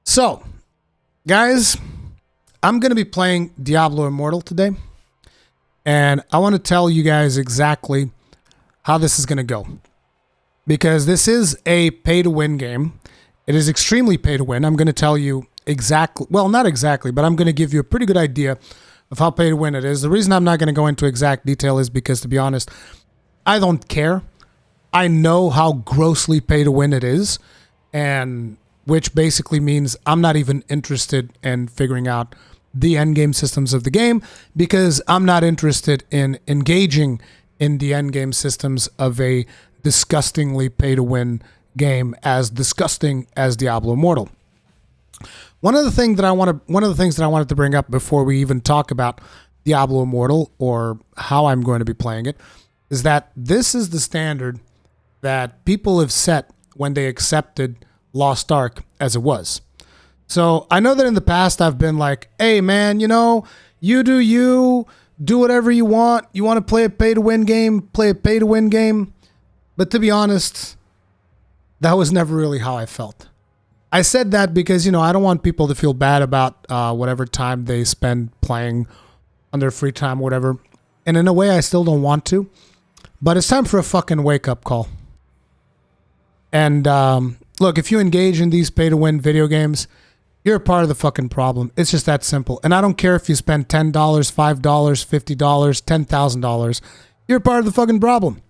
So, guys, I'm going to be playing Diablo Immortal today, and I want to tell you guys exactly how this is going to go, because this is a pay-to-win game. It is extremely pay-to-win. I'm going to tell you exactly, well, not exactly, but I'm going to give you a pretty good idea of how pay-to-win it is. The reason I'm not going to go into exact detail is because, to be honest, I don't care. I know how grossly pay-to-win it is, and which basically means I'm not even interested in figuring out the endgame systems of the game, because I'm not interested in engaging in the endgame systems of a disgustingly pay-to-win game as disgusting as Diablo Immortal. One of the things that I wanted to bring up before we even talk about Diablo Immortal or how I'm going to be playing it is that this is the standard that people have set when they accepted Lost Ark as it was. So I know that in the past I've been like, hey man, you do whatever you want. You want to play a pay-to-win game, play a pay-to-win game. But to be honest, that was never really how I felt. I said that because, I don't want people to feel bad about whatever time they spend playing on their free time or whatever. And in a way, I still don't want to. But it's time for a fucking wake-up call. And look, if you engage in these pay-to-win video games, you're a part of the fucking problem. It's just that simple. And I don't care if you spend $10, $5, $50, $10,000. You're a part of the fucking problem.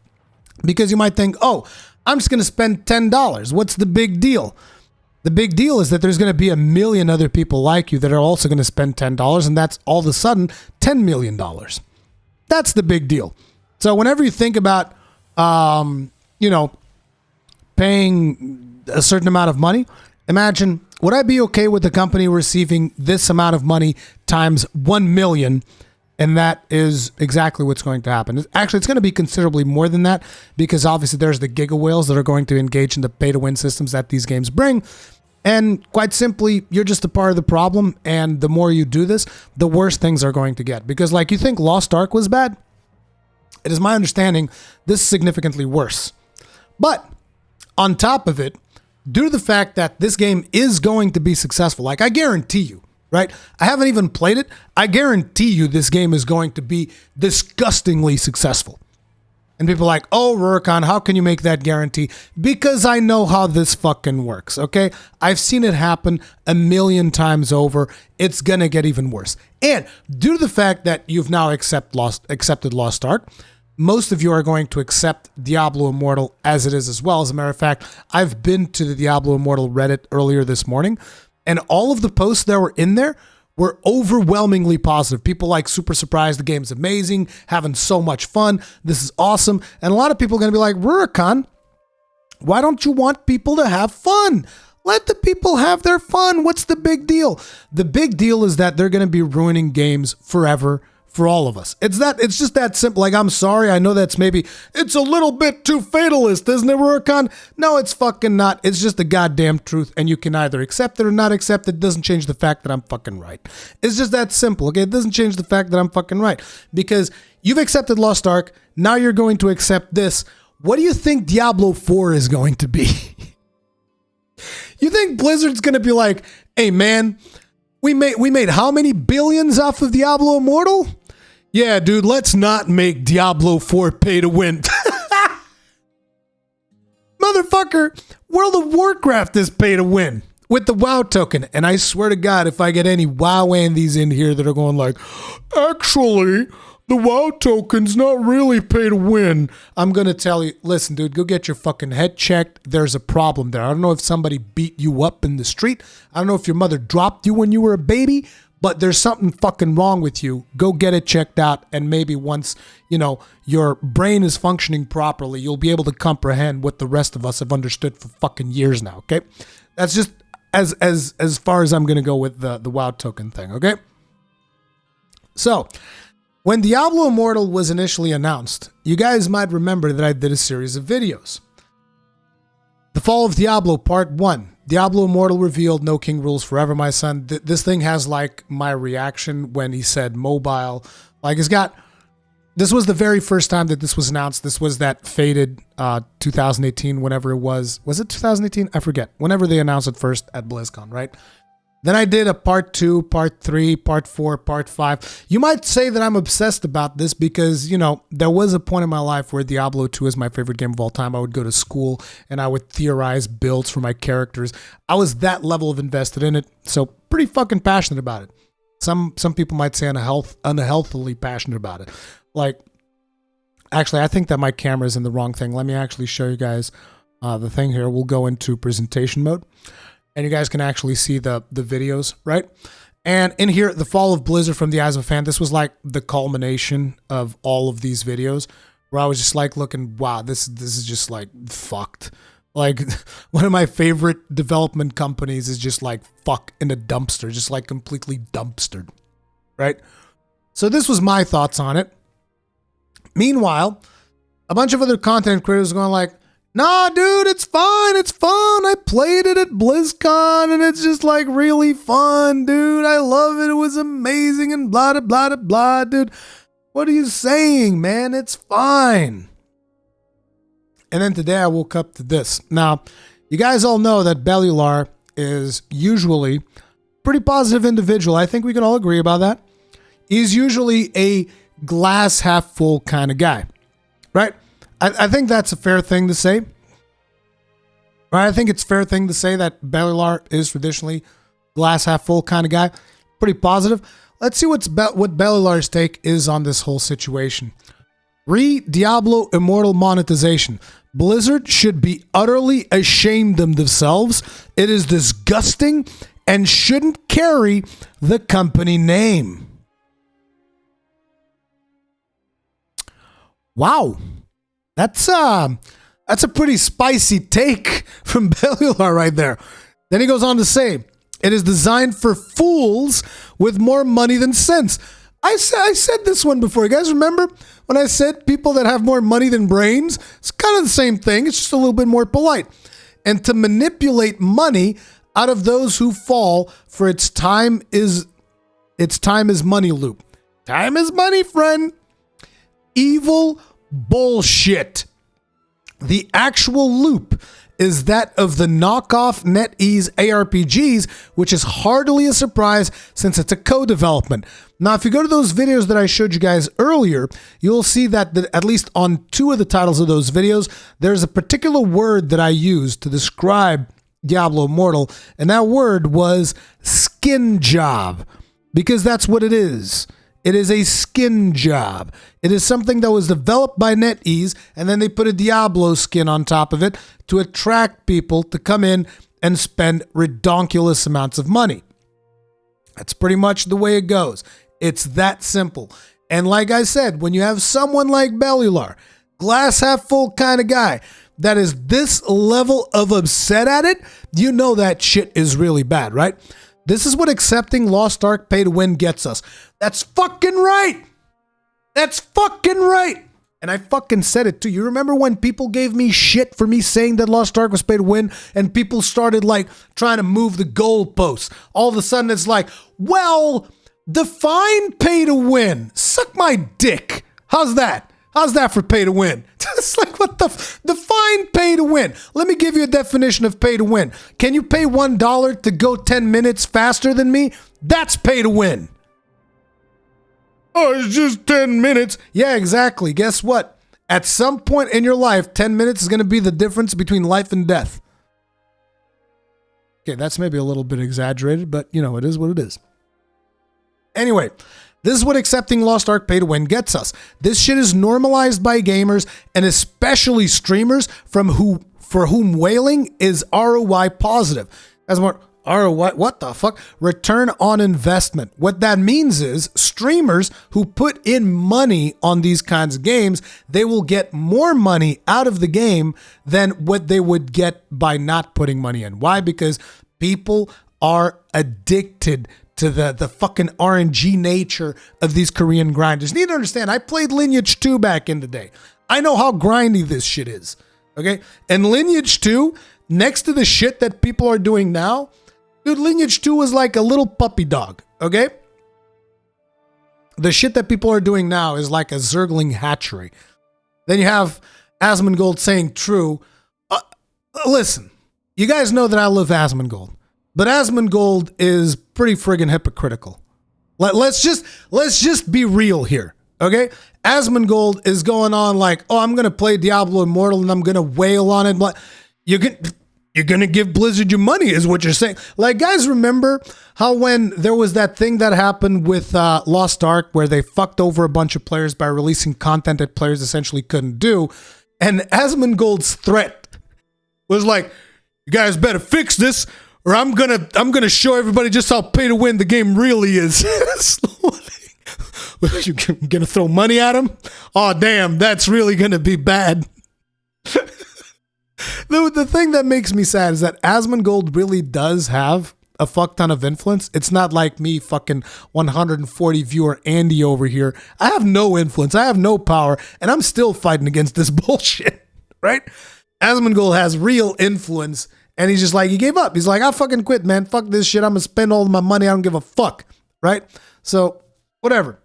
Because you might think, oh, I'm just going to spend $10. What's the big deal? The big deal is that there's going to be a million other people like you that are also going to spend $10, and that's all of a sudden $10 million. That's the big deal. So whenever you think about, paying a certain amount of money, imagine, would I be okay with the company receiving this amount of money times 1 million? And that is exactly what's going to happen. Actually, it's going to be considerably more than that, because obviously there's the giga whales that are going to engage in the pay-to-win systems that these games bring. And quite simply, you're just a part of the problem. And the more you do this, the worse things are going to get. Because like you think Lost Ark was bad? It is my understanding this is significantly worse. But on top of it, due to the fact that this game is going to be successful, like I guarantee you, right? I haven't even played it. I guarantee you this game is going to be disgustingly successful. And people are like, oh, Rurikhan, how can you make that guarantee? Because I know how this fucking works, okay? I've seen it happen a million times over. It's going to get even worse. And due to the fact that you've now accepted Lost Ark, most of you are going to accept Diablo Immortal as it is as well. As a matter of fact, I've been to the Diablo Immortal Reddit earlier this morning, and all of the posts that were in there were overwhelmingly positive. People like super surprised, the game's amazing, having so much fun, this is awesome. And a lot of people are going to be like, Rurikhan, why don't you want people to have fun? Let the people have their fun. What's the big deal? The big deal is that they're going to be ruining games forever for all of us. It's just that simple. Like, I'm sorry, I know it's a little bit too fatalist, isn't it, Rurikhan? No, it's fucking not. It's just the goddamn truth, and you can either accept it or not accept it. It doesn't change the fact that I'm fucking right. It's just that simple, okay? It doesn't change the fact that I'm fucking right. Because you've accepted Lost Ark, now you're going to accept this. What do you think Diablo 4 is going to be? You think Blizzard's going to be like, hey man, we made how many billions off of Diablo Immortal? Yeah, dude, let's not make Diablo 4 pay to win. Motherfucker, World of Warcraft is pay to win with the WoW token. And I swear to God, if I get any WoW Andies in here that are going like, actually, the WoW token's not really pay to win, I'm going to tell you, listen, dude, go get your fucking head checked. There's a problem there. I don't know if somebody beat you up in the street. I don't know if your mother dropped you when you were a baby, but there's something fucking wrong with you. Go get it checked out, and maybe once, your brain is functioning properly, you'll be able to comprehend what the rest of us have understood for fucking years now, okay? That's just as far as I'm going to go with the WoW token thing, okay? So, when Diablo Immortal was initially announced, you guys might remember that I did a series of videos. The Fall of Diablo Part 1. Diablo Immortal revealed no king rules forever, my son. This thing has like my reaction when he said mobile. Like this was the very first time that this was announced. This was that fated 2018, whenever it was. Was it 2018? I forget. Whenever they announced it first at BlizzCon, right? Then I did a part 2, part 3, part 4, part 5. You might say that I'm obsessed about this because, you know, there was a point in my life where Diablo 2 is my favorite game of all time. I would go to school and I would theorize builds for my characters. I was that level of invested in it, so pretty fucking passionate about it. Some people might say unhealthily passionate about it. Like, actually, I think that my camera is in the wrong thing. Let me actually show you guys the thing here. We'll go into presentation mode. And you guys can actually see the videos, right? And in here, the fall of Blizzard from the eyes of a fan, this was like the culmination of all of these videos where I was just like looking, wow, this is just like fucked. Like one of my favorite development companies is just like fuck in a dumpster, just like completely dumpstered, right? So this was my thoughts on it. Meanwhile, a bunch of other content creators going like, nah, dude, it's fine. It's fun. I played it at BlizzCon and it's just like really fun, dude. I love it. It was amazing and blah, blah, blah, blah, dude. What are you saying, man? It's fine. And then today I woke up to this. Now, you guys all know that Bellular is usually a pretty positive individual. I think we can all agree about that. He's usually a glass half full kind of guy, right? I think that's a fair thing to say. Right? I think it's a fair thing to say that Bellular is traditionally glass half full kind of guy. Pretty positive. Let's see what Bellular's take is on this whole situation. Diablo Immortal monetization. Blizzard should be utterly ashamed of themselves. It is disgusting and shouldn't carry the company name. Wow. That's a pretty spicy take from Bellular right there. Then he goes on to say, it is designed for fools with more money than sense. I said this one before. You guys remember when I said people that have more money than brains? It's kind of the same thing. It's just a little bit more polite. And to manipulate money out of those who fall for its time is money loop. Time is money, friend. Evil bullshit. The actual loop is that of the knockoff NetEase ARPGs, which is hardly a surprise since it's a co-development. Now, if you go to those videos that I showed you guys earlier, you'll see that at least on 2 of the titles of those videos, there's a particular word that I used to describe Diablo Immortal, and that word was skin job, because that's what it is. It is a skin job. It is something that was developed by NetEase, and then they put a Diablo skin on top of it to attract people to come in and spend redonkulous amounts of money. That's pretty much the way it goes. It's that simple. And like I said, when you have someone like Bellular, glass half full kind of guy, that is this level of upset at it, you know that shit is really bad, right? This is what accepting Lost Ark pay to win gets us. That's fucking right. That's fucking right. And I fucking said it too. You remember when people gave me shit for me saying that Lost Ark was pay to win and people started like trying to move the goalposts? All of a sudden it's like, well, define pay to win. Suck my dick. How's that? How's that for pay to win? It's like, what the define pay to win. Let me give you a definition of pay to win. Can you pay $1 to go 10 minutes faster than me? That's pay to win. Oh, it's just 10 minutes. Yeah, exactly. Guess what? At some point in your life, 10 minutes is going to be the difference between life and death. Okay, that's maybe a little bit exaggerated, but you know, it is what it is. Anyway, this is what accepting Lost Ark pay to win gets us. This shit is normalized by gamers and especially streamers for whom whaling is ROI positive. As more ROI, what the fuck? Return on investment. What that means is streamers who put in money on these kinds of games, they will get more money out of the game than what they would get by not putting money in. Why? Because people are addicted to the fucking RNG nature of these Korean grinders. You need to understand, I played Lineage 2 back in the day. I know how grindy this shit is, okay? And Lineage 2, next to the shit that people are doing now, dude, Lineage 2 was like a little puppy dog, okay? The shit that people are doing now is like a Zergling hatchery. Then you have Asmongold saying true. Listen, you guys know that I love Asmongold. but Asmongold is pretty friggin' hypocritical. Let's just be real here, okay? Asmongold is going on like, oh, I'm gonna play Diablo Immortal and I'm gonna wail on it. But you're gonna give Blizzard your money, is what you're saying. Like, guys, remember how when there was that thing that happened with Lost Ark where they fucked over a bunch of players by releasing content that players essentially couldn't do, and Asmongold's threat was like, you guys better fix this, or I'm gonna show everybody just how pay to win the game really is. You gonna throw money at him? Oh damn, that's really gonna be bad. The thing that makes me sad is that Asmongold really does have a fuck ton of influence. It's not like me fucking 140 viewer Andy over here. I have no influence. I have no power, and I'm still fighting against this bullshit, right? Asmongold has real influence, and he's just like, he gave up. He's like, I fucking quit, man. Fuck this shit. I'm gonna spend all my money. I don't give a fuck, right? So, whatever.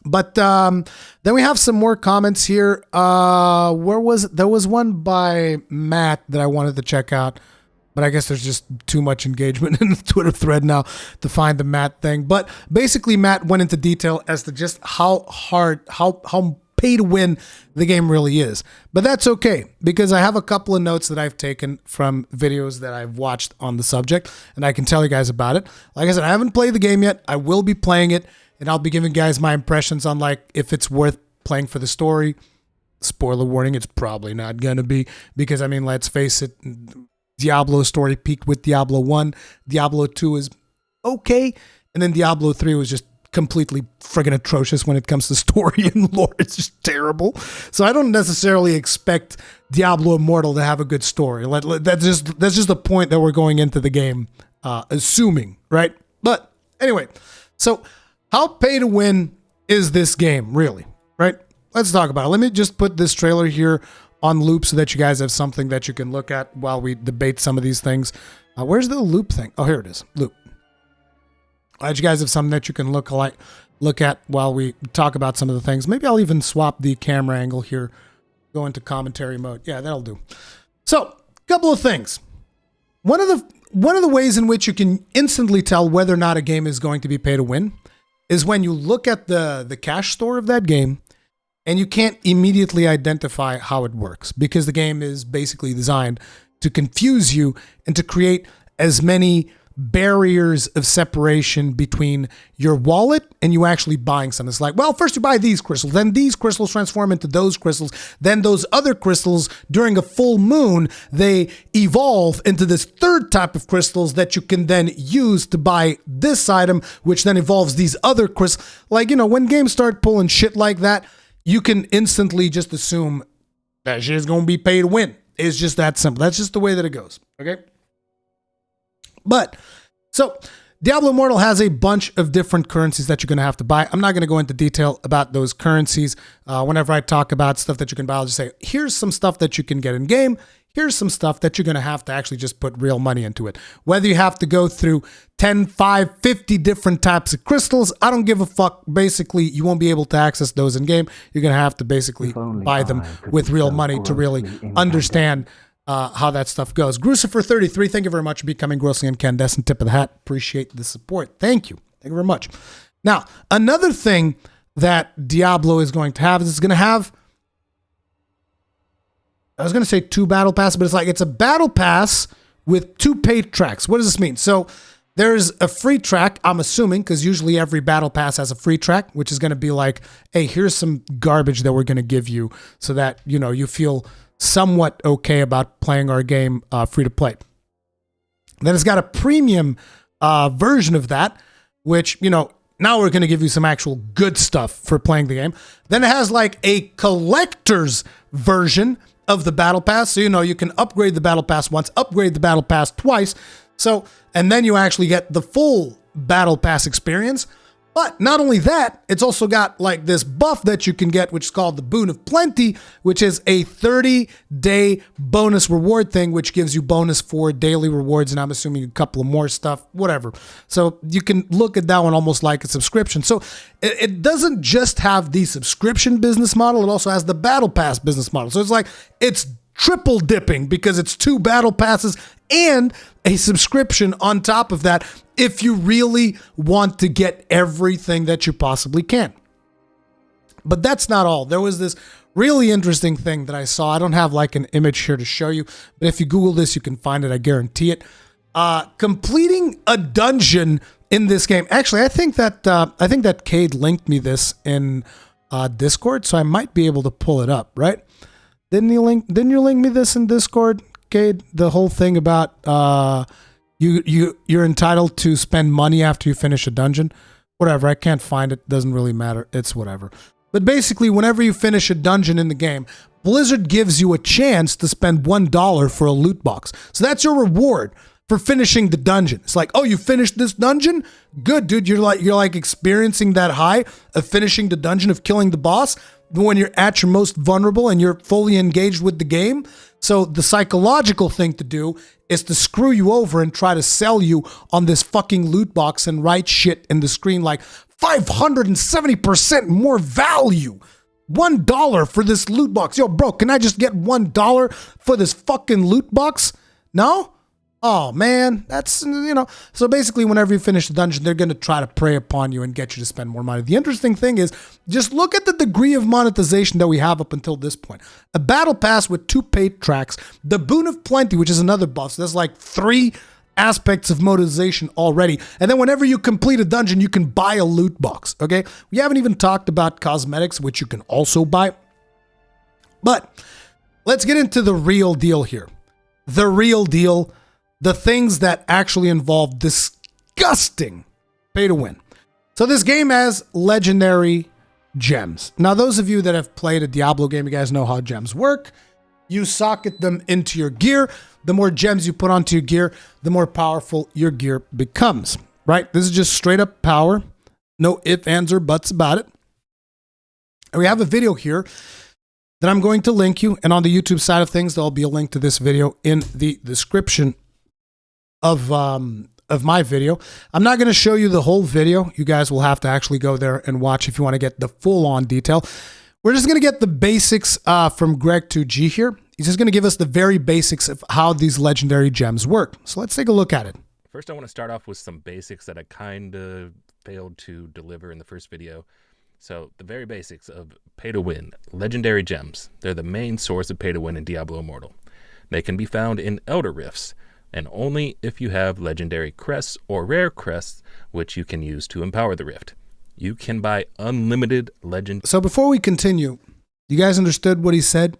But then we have some more comments here. There was one by Matt that I wanted to check out, but I guess there's just too much engagement in the Twitter thread now to find the Matt thing. But basically, Matt went into detail as to just how hard, how pay to win the game really is. But that's okay, because I have a couple of notes that I've taken from videos that I've watched on the subject, and I can tell you guys about it. Like I said, I haven't played the game yet. I will be playing it, and I'll be giving guys my impressions on like if it's worth playing for the story. Spoiler warning, it's probably not going to be, because I mean, let's face it, Diablo's story peaked with Diablo 1. Diablo 2 is okay, and then Diablo 3 was just completely friggin' atrocious when it comes to story and lore. It's just terrible. So I don't necessarily expect Diablo Immortal to have a good story. That's just the point that we're going into the game assuming, right? But anyway, so how pay to win is this game really, right? Let's talk about it. Let me just put this trailer here on loop so that you guys have something that you can look at while we debate some of these things. Where's the loop thing? Oh, here it is. Loop. You guys have something that you can look at while we talk about some of the things. Maybe I'll even swap the camera angle here, go into commentary mode. Yeah, that'll do. So, a couple of things. One of the ways in which you can instantly tell whether or not a game is going to be pay to win is when you look at the cash store of that game and you can't immediately identify how it works, because the game is basically designed to confuse you and to create as many barriers of separation between your wallet and you actually buying something. It's like, well, first you buy these crystals, then these crystals transform into those crystals, then those other crystals during a full moon, they evolve into this third type of crystals that you can then use to buy this item, which then evolves these other crystals. Like, you know, when games start pulling shit like that, you can instantly just assume that shit is going to be pay to win. It's just that simple. That's just the way that it goes. Okay. But, so, Diablo Immortal has a bunch of different currencies that you're going to have to buy. I'm not going to go into detail about those currencies. Whenever I talk about stuff that you can buy, I'll just say, here's some stuff that you can get in game. Here's some stuff that you're going to have to actually just put real money into it. Whether you have to go through 10, 5, 50 different types of crystals, I don't give a fuck. Basically, you won't be able to access those in game. You're going to have to basically buy them with real money to really understand how that stuff goes. Grucifer33, thank you very much for becoming grossly incandescent. Tip of the hat. Appreciate the support. Thank you. Thank you very much. Now, another thing that Diablo is going to have is it's going to have, I was going to say 2 battle passes, but it's a battle pass with 2 paid tracks. What does this mean? So there's a free track, I'm assuming, because usually every battle pass has a free track, which is going to be like, hey, here's some garbage that we're going to give you so that, you know, you feel somewhat okay about playing our game free to play. Then it's got a premium version of that, which, you know, now we're going to give you some actual good stuff for playing the game. Then it has like a collector's version of the battle pass. So, you know, you can upgrade the battle pass once, upgrade the battle pass twice. So, and then you actually get the full battle pass experience. But not only that, it's also got like this buff that you can get, which is called the Boon of Plenty, which is a 30-day bonus reward thing, which gives you bonus for daily rewards, and I'm assuming a couple of more stuff, whatever. So you can look at that one almost like a subscription. So it doesn't just have the subscription business model, it also has the Battle Pass business model. So it's like, it's triple dipping because it's 2 battle passes and a subscription on top of that if you really want to get everything that you possibly can. But that's not all. There was this really interesting thing that I saw. I don't have like an image here to show you, but if you Google this, you can find it. I guarantee it. Completing a dungeon in this game. Actually, I think that Cade linked me this in Discord, so I might be able to pull it up. Right? Didn't you link me this in Discord, Cade? The whole thing about you're entitled to spend money after you finish a dungeon. Whatever. I can't find it. Doesn't really matter. It's whatever. But basically, whenever you finish a dungeon in the game, Blizzard gives you a chance to spend $1 for a loot box. So that's your reward for finishing the dungeon. It's like, oh, you finished this dungeon? Good, dude. You're like experiencing that high of finishing the dungeon, of killing the boss when you're at your most vulnerable and you're fully engaged with the game. So the psychological thing to do is to screw you over and try to sell you on this fucking loot box and write shit in the screen like 570% more value. $1 for this loot box. Yo, bro, can I just get $1 for this fucking loot box? No? Oh, man. That's, So basically, whenever you finish the dungeon, they're going to try to prey upon you and get you to spend more money. The interesting thing is, just look at the degree of monetization that we have up until this point. A battle pass with 2 paid tracks, the Boon of Plenty, which is another buff. So there's like 3 aspects of monetization already. And then whenever you complete a dungeon, you can buy a loot box, okay? We haven't even talked about cosmetics, which you can also buy. But let's get into the real deal here. The real deal, the things that actually involve disgusting pay to win. So this game has legendary gems. Now, those of you that have played a Diablo game, you guys know how gems work. You socket them into your gear. The more gems you put onto your gear, the more powerful your gear becomes, right? This is just straight up power. No ifs, ands, or buts about it. And we have a video here that I'm going to link you. And on the YouTube side of things, there'll be a link to this video in the description of my video. I'm not going to show you the whole video. You guys will have to actually go there and watch if you want to get the full-on detail. We're just going to get the basics from Greg2G here. He's just going to give us the very basics of how these legendary gems work. So let's take a look at it. First, I want to start off with some basics that I kind of failed to deliver in the first video. So the very basics of pay to win, legendary gems. They're the main source of pay to win in Diablo Immortal. They can be found in Elder Rifts, and only if you have legendary crests or rare crests, which you can use to empower the rift. You can buy unlimited legend. So before we continue, you guys understood what he said?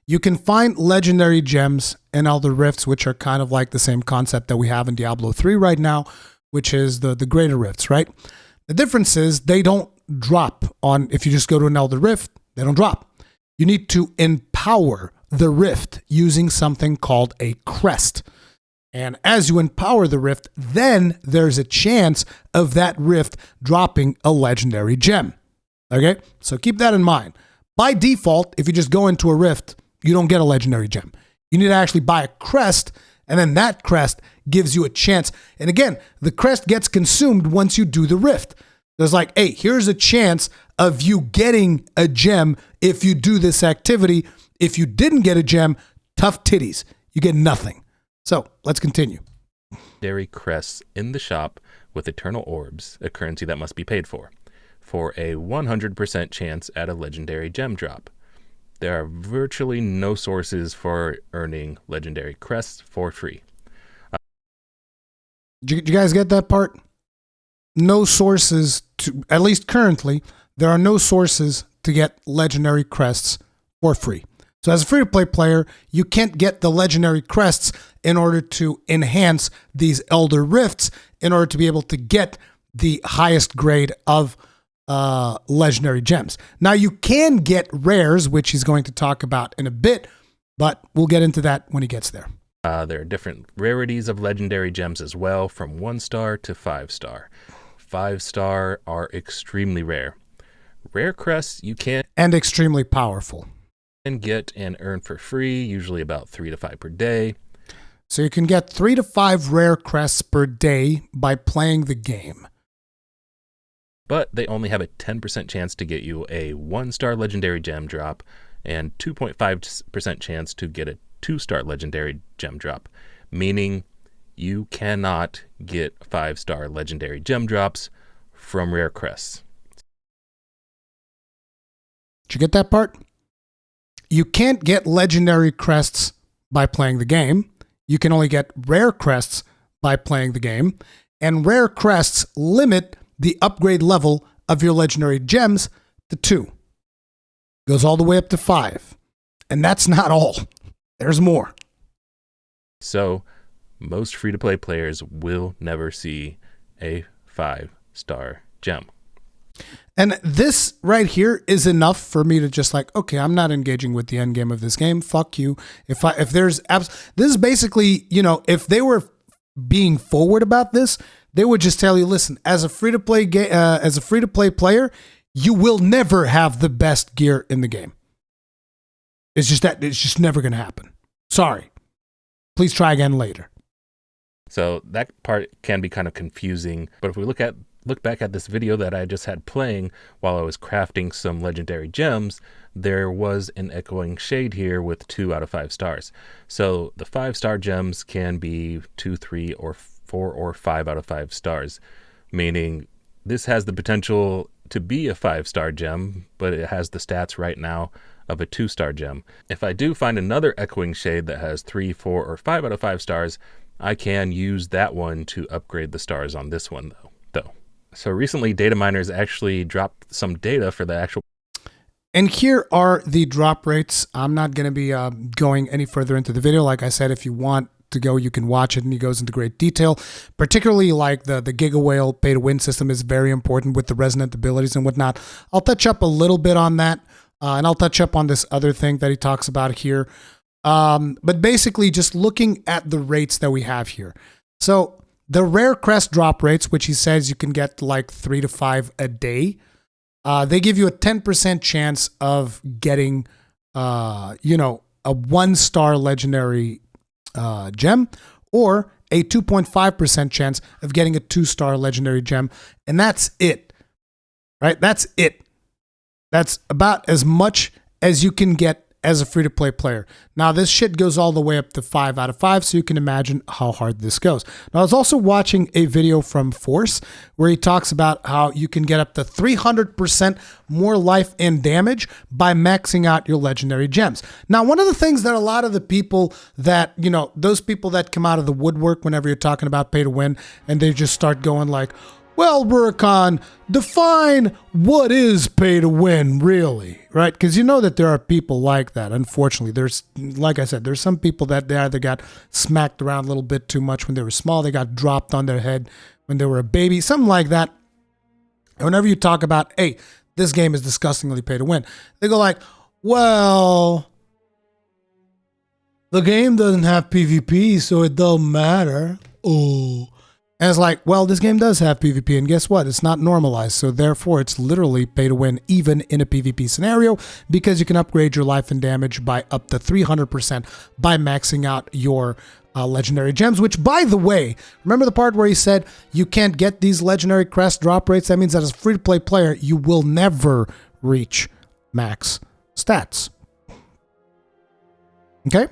You can find legendary gems in Elder Rifts, which are kind of like the same concept that we have in Diablo 3 right now, which is the greater rifts, right? The difference is they don't drop on, if you just go to an Elder Rift, they don't drop. You need to empower the rift using something called a crest. And as you empower the rift, then there's a chance of that rift dropping a legendary gem. Okay? So keep that in mind. By default, if you just go into a rift, you don't get a legendary gem. You need to actually buy a crest, and then that crest gives you a chance. And again, the crest gets consumed once you do the rift. There's like, hey, here's a chance of you getting a gem if you do this activity. If you didn't get a gem, tough titties. You get nothing. So let's continue. Legendary crests in the shop with eternal orbs, a currency that must be paid for a 100% chance at a legendary gem drop. There are virtually no sources for earning legendary crests for free. Did you guys get that part? No sources to, at least currently, there are no sources to get legendary crests for free. So as a free-to-play player, you can't get the legendary crests in order to enhance these Elder Rifts, in order to be able to get the highest grade of legendary gems. Now, you can get rares, which he's going to talk about in a bit, but we'll get into that when he gets there. There are different rarities of legendary gems as well, from 1-star to 5-star. 5-star are extremely rare. Rare crests you can and extremely powerful. Get and earn for free, usually about 3 to 5 per day. So you can get 3 to 5 rare crests per day by playing the game. But they only have a 10% chance to get you a 1-star legendary gem drop and 2.5% chance to get a 2-star legendary gem drop, meaning you cannot get 5-star legendary gem drops from rare crests. Did you get that part? You can't get legendary crests by playing the game. You can only get rare crests by playing the game. And rare crests limit the upgrade level of your legendary gems to 2. Goes all the way up to 5. And that's not all. There's more. So most free-to-play players will never see a 5-star gem. And this right here is enough for me to just like, okay, I'm not engaging with the end game of this game. Fuck you. If there's this is basically, if they were being forward about this, they would just tell you, listen, as a free-to-play player, you will never have the best gear in the game. It's just never going to happen. Sorry. Please try again later. So that part can be kind of confusing, but if we look back at this video that I just had playing while I was crafting some legendary gems, there was an echoing shade here with 2 out of 5 stars. So the 5-star gems can be 2, 3, or 4, or 5 out of 5 stars, meaning this has the potential to be a 5-star gem, but it has the stats right now of a 2-star gem. If I do find another echoing shade that has 3, 4, or 5 out of 5 stars, I can use that one to upgrade the stars on this one though. So recently, data miners actually dropped some data for the actual. And here are the drop rates. I'm not going to be going any further into the video. Like I said, if you want to go, you can watch it, and he goes into great detail. Particularly like the Giga Whale pay-to-win system is very important with the resonant abilities and whatnot. I'll touch up a little bit on that, and I'll touch up on this other thing that he talks about here. But basically, just looking at the rates that we have here. So the rare crest drop rates, which he says you can get like 3 to 5 a day, they give you a 10% chance of getting, a 1-star legendary gem, or a 2.5% chance of getting a 2-star legendary gem. And that's it, right? That's it. That's about as much as you can get as a free-to-play player. Now, this shit goes all the way up to 5 out of 5, so you can imagine how hard this goes. Now, I was also watching a video from Force where he talks about how you can get up to 300% more life and damage by maxing out your legendary gems. Now, one of the things that a lot of the people that, those people that come out of the woodwork whenever you're talking about pay to win, and they just start going like, well, Rurikhan, define what is pay to win, really, right? Because you know that there are people like that. Unfortunately, there's, like I said, there's some people that they either got smacked around a little bit too much when they were small, they got dropped on their head when they were a baby, something like that. And whenever you talk about, hey, this game is disgustingly pay to win, they go like, well, the game doesn't have PvP, so it don't matter. Oh. And it's like, well, this game does have PvP, and guess what? It's not normalized, so therefore it's literally pay to win even in a PvP scenario, because you can upgrade your life and damage by up to 300% by maxing out your legendary gems, which, by the way, remember the part where he said you can't get these legendary crest drop rates? That means that as a free-to-play player, you will never reach max stats. Okay?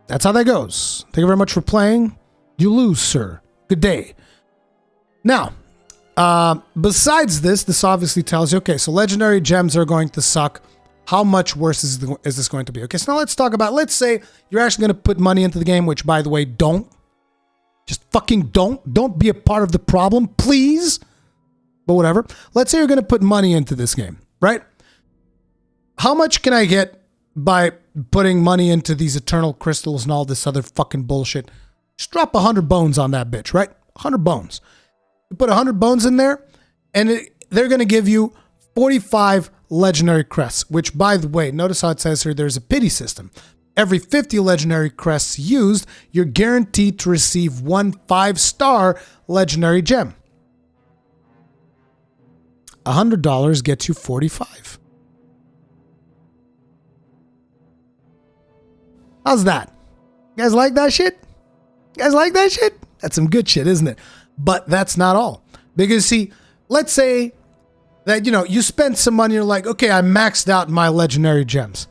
That's how that goes. Thank you very much for playing. You lose, sir. Good day. Now, besides this obviously tells you, okay, so legendary gems are going to suck. How much worse is this going to be? Okay, so now let's talk about, let's say you're actually going to put money into the game, which, by the way, don't. Just fucking don't. Don't be a part of the problem, please. But whatever. Let's say you're going to put money into this game, right? How much can I get by putting money into these eternal crystals and all this other fucking bullshit? Just drop 100 bones on that bitch, right? 100 bones. You put 100 bones in there, and they're going to give you 45 legendary crests, which, by the way, notice how it says here there's a pity system. Every 50 legendary crests used, you're guaranteed to receive 1 5-star legendary gem. $100 gets you 45. How's that? You guys like that shit? You guys like that shit? That's some good shit, isn't it? But that's not all. Because see, let's say that, you spend some money, you're like, okay, I maxed out my legendary gems.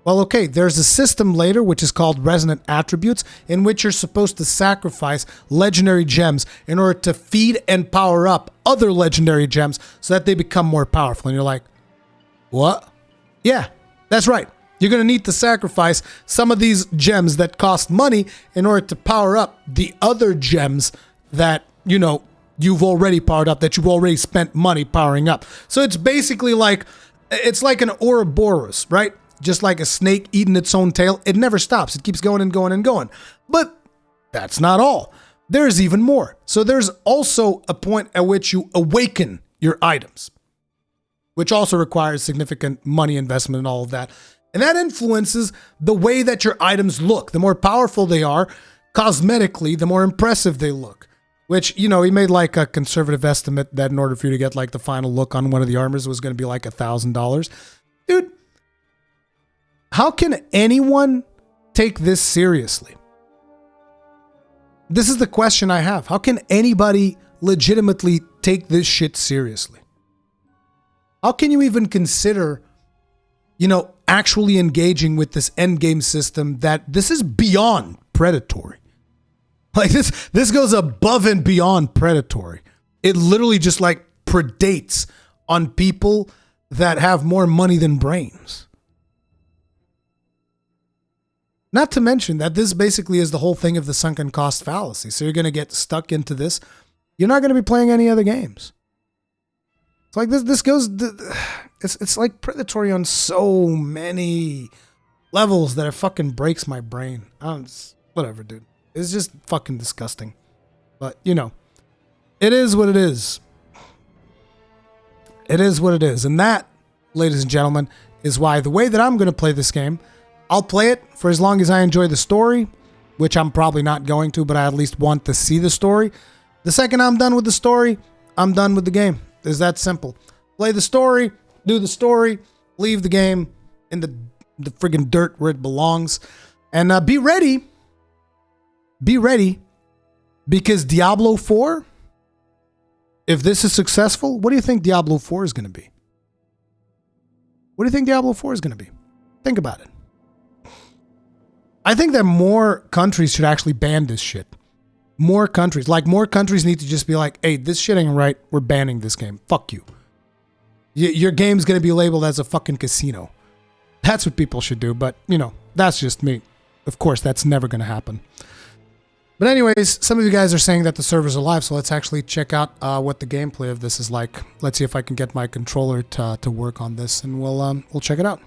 Well, okay, there's a system later which is called resonant attributes, in which you're supposed to sacrifice legendary gems in order to feed and power up other legendary gems so that they become more powerful. And you're like, what? Yeah, that's right. You're going to need to sacrifice some of these gems that cost money in order to power up the other gems that, you know, you've already powered up, that you've already spent money powering up. So it's basically like, it's like an Ouroboros, right? Just like a snake eating its own tail. It never stops. It keeps going and going and going. But that's not all. There's even more. So there's also a point at which you awaken your items, which also requires significant money investment and all of that. And that influences the way that your items look. The more powerful they are, cosmetically, the more impressive they look. Which, you know, he made like a conservative estimate that in order for you to get like the final look on one of the armors, it was going to be like $1,000. Dude, how can anyone take this seriously? This is the question I have. How can anybody legitimately take this shit seriously? How can you even consider, you know, actually engaging with this endgame system that this is beyond predatory? Like this goes above and beyond predatory. It literally just like predates on people that have more money than brains. Not to mention that this basically is the whole thing of the sunken cost fallacy. So you're going to get stuck into this. You're not going to be playing any other games. It's like this goes, it's like predatory on so many levels that it fucking breaks my brain. Whatever, dude. It's just fucking disgusting. But, you know, it is what it is. It is what it is. And that, ladies and gentlemen, is why the way that I'm going to play this game, I'll play it for as long as I enjoy the story, which I'm probably not going to, but I at least want to see the story. The second I'm done with the story, I'm done with the game. It's that simple. Play the story, do the story, leave the game in the friggin' dirt where it belongs. And be ready. Be ready. Because Diablo 4, if this is successful, what do you think Diablo 4 is going to be? What do you think Diablo 4 is going to be? Think about it. I think that more countries should actually ban this shit. More countries need to just be like, hey, this shit ain't right. We're banning this game. Fuck you. Your game's going to be labeled as a fucking casino. That's what people should do. But, you know, that's just me. Of course, that's never going to happen. But anyways, some of you guys are saying that the servers are live, so let's actually check out what the gameplay of this is like. Let's see if I can get my controller to work on this, and we'll check it out.